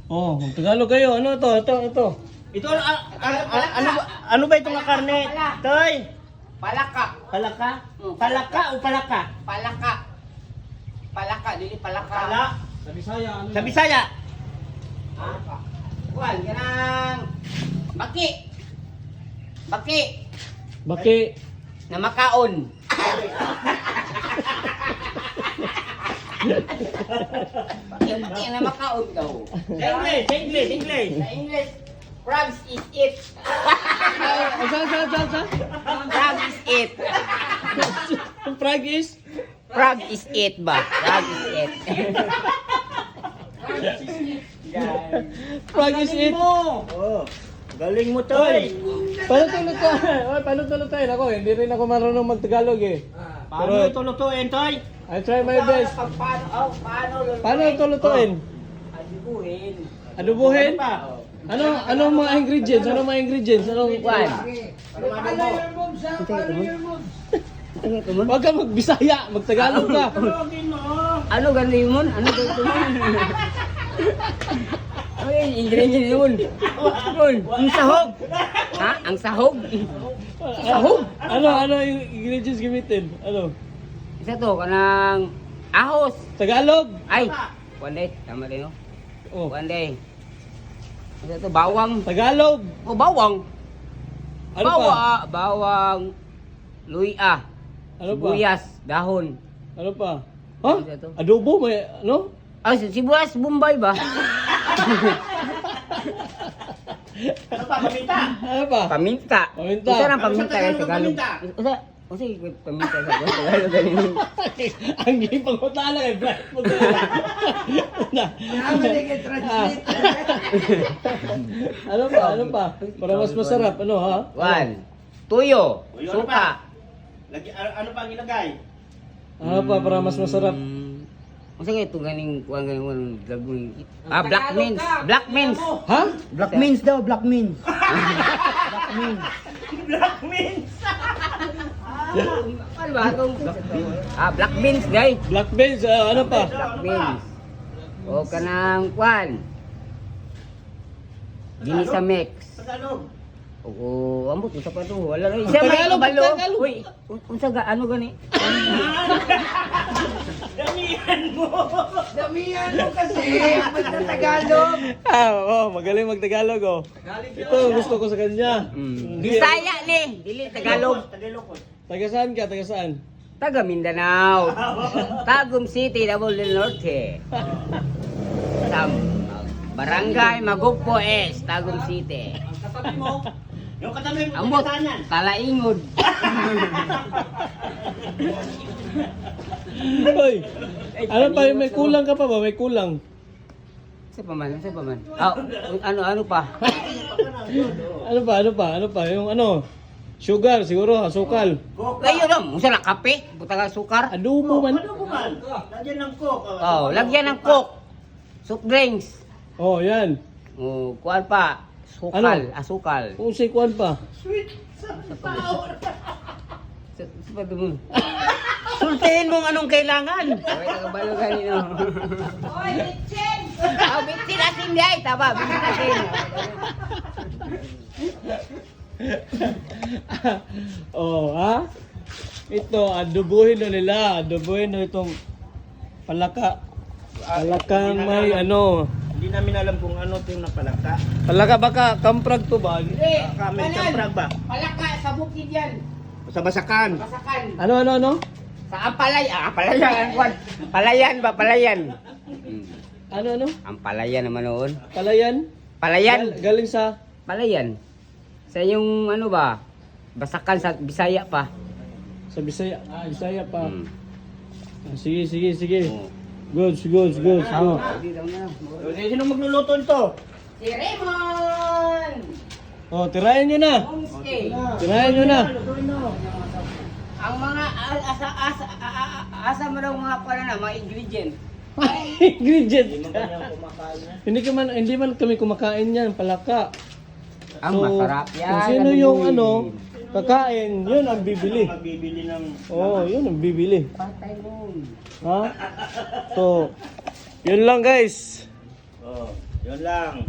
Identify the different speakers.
Speaker 1: Oh, Tagalog kayo. Ano to? Ito. Ito, ano ba itong karne? Toy?
Speaker 2: Palaka.
Speaker 1: Palaka? Palaka o palaka?
Speaker 2: Palaka. Palaka, dili palaka.
Speaker 1: Pala?
Speaker 3: Sa Bisaya, ano?
Speaker 1: Sa Bisaya?
Speaker 2: Kuan, kanang baki. Baki
Speaker 1: Baki.
Speaker 2: na makaon. Baki na makaon daw.
Speaker 1: English.
Speaker 2: Sa English, frogs is it.
Speaker 1: Sa?
Speaker 2: Frog is it.
Speaker 1: Ang frog is?
Speaker 2: Frog is it ba? Frog is it.
Speaker 1: Frog is it.
Speaker 3: Oh, galing mo, Toy.
Speaker 1: Paano to lutuin? Ako, hindi rin ako marunong mag-Tagalog eh.
Speaker 3: Paano ito lutuin, Toy?
Speaker 1: I try my best. Paano ito lutuin?
Speaker 2: Adubuhin.
Speaker 1: Adobohin?
Speaker 3: Ano pa?
Speaker 1: Anong mga ingredients? Anong mga ingredients? Anong
Speaker 2: Kuan.
Speaker 1: Huwag ka mag-Bisaya, mag-Tagalog ka.
Speaker 2: Ano ganun mo? Ano ganun mo? Ay, ingredient yun. Yun, ang sahog. Ha? Ang sahog? Sahog?
Speaker 1: Ano yung ingredients gamitin? Ano?
Speaker 2: Isa to, kanang ahos.
Speaker 1: Tagalog?
Speaker 2: Ay, wala tama rin no?
Speaker 1: Oh.
Speaker 2: Wala. Isa to, bawang.
Speaker 1: Tagalog?
Speaker 2: Oh, bawang.
Speaker 1: Ano pa?
Speaker 2: Bawang. Luya.
Speaker 1: Ano pa?
Speaker 2: Sibuyas, dahon.
Speaker 1: Ano pa? Ha?
Speaker 2: Ano to?
Speaker 1: Adobo? May ano?
Speaker 2: Ay, sibuyas, Bombay ba?
Speaker 3: Ano pa, paminta?
Speaker 1: Ano pa?
Speaker 2: Paminta.
Speaker 1: Paminta.
Speaker 2: Usa ng paminta
Speaker 3: Ano
Speaker 2: kay
Speaker 3: sa
Speaker 2: Tagalog.
Speaker 3: paminta?
Speaker 2: Usa paminta sa Tagalog ganin.
Speaker 1: Ang gipang utala kay Brad. Ano pa? Para mas masarap, ano ha?
Speaker 2: One. Tuyo.
Speaker 3: Tuyo, ano
Speaker 2: Suka.
Speaker 3: Ano pa ang ilagay?
Speaker 1: Ano pa para mas masarap?
Speaker 2: Unsa kay ito ganing kuan ganing lagoy. Ah, black beans. Black beans.
Speaker 1: Ha?
Speaker 2: Black beans daw, black beans.
Speaker 3: Black beans!
Speaker 2: Ano ba itong Ah, black beans, guys.
Speaker 1: Black beans, ano pa?
Speaker 2: Black beans. O kanang kuan. Ginisa mix.
Speaker 3: Tagalog.
Speaker 2: Oo, ambot unsa pa to? Wala na. Isa may
Speaker 1: Tagalog,
Speaker 2: kabalo.
Speaker 1: Tagalog.
Speaker 2: Uy, unsa ga ano gani?
Speaker 3: Damihan mo!
Speaker 2: Damihan mo kasi basta Tagalog.
Speaker 1: Magaling mag-Tagalog oh. Ito gusto ko sa kanya.
Speaker 2: Bisaya ni, dili Tagalog.
Speaker 3: Tagalog ko.
Speaker 1: Taga saan ka? Taga saan?
Speaker 2: Taga Mindanao. Tagum City, Davao del Norte. Sam Barangay Magugpo S, Tagum City.
Speaker 3: Katabi mo. Yung katabi mo,
Speaker 2: Ambot,
Speaker 3: tanan.
Speaker 2: Talaingod.
Speaker 1: Hoy. Ano pa? May kulang ka pa ba? May kulang.
Speaker 2: Sa paman, sa paman. Ah, ano pa?
Speaker 1: Ano pa? Yung ano? Sugar, siguro, asukal.
Speaker 2: Kayo ram, unsa na kape? Butang sukar.
Speaker 1: Adobo man.
Speaker 3: Ano man? Lagyan ng coke.
Speaker 2: Oh, lagyan ng coke. Soft drinks.
Speaker 1: Oh, yan.
Speaker 2: Oh, kuan pa. Sukal,
Speaker 1: Ano?
Speaker 2: asukal.
Speaker 1: Kung si Kwan pa.
Speaker 3: Sweet. Sour.
Speaker 2: Sa mo. Sultihin mo anong kailangan. Ay, tagabalo ganito. Oy, bitchin! Ah, bitchin asin di ay, taba, bitchin asin.
Speaker 1: Oh, ha? Ito, adobohin na nila. Adobohin na itong palaka. Palakang may ano.
Speaker 3: Hindi namin alam kung ano ito yung napalaka.
Speaker 1: Palaka baka kamprag to ba?
Speaker 3: Kami kamprag ba?
Speaker 2: Palaka sa bukid yan.
Speaker 3: Sa basakan.
Speaker 2: Masakan.
Speaker 1: Ano?
Speaker 2: Sa Ampalay, palayan, kwan. Palayan ba, palayan?
Speaker 1: Ano?
Speaker 2: Ampalayan naman noon.
Speaker 1: Palayan?
Speaker 2: Palayan.
Speaker 1: Galing sa...
Speaker 2: Palayan. Sa yung ano ba? Basakan sa Bisaya pa.
Speaker 1: Sa Bisaya. Bisaya pa.
Speaker 2: Hmm.
Speaker 1: Sige.
Speaker 2: Oh.
Speaker 1: Goods. Oh.
Speaker 3: Sino magluluto nito?
Speaker 2: Si Raymond!
Speaker 1: Oh, tirayan nyo na.
Speaker 2: Homestay.
Speaker 1: Tirayan nyo na.
Speaker 2: Ang mga asa mo daw mga pala na, mga ingredient.
Speaker 1: Ingredient.
Speaker 3: Hindi man kanyang kumakain na.
Speaker 1: Hindi man kami kumakain yan, palaka.
Speaker 2: Ang masarap yan.
Speaker 1: Kung sino yung ano, kakain, yun ang bibili.
Speaker 3: Magbibili ng...
Speaker 1: Oo, yun ang bibili.
Speaker 2: Patay mo.
Speaker 1: Ha? So, yun lang guys.
Speaker 3: Oh. Yun lang.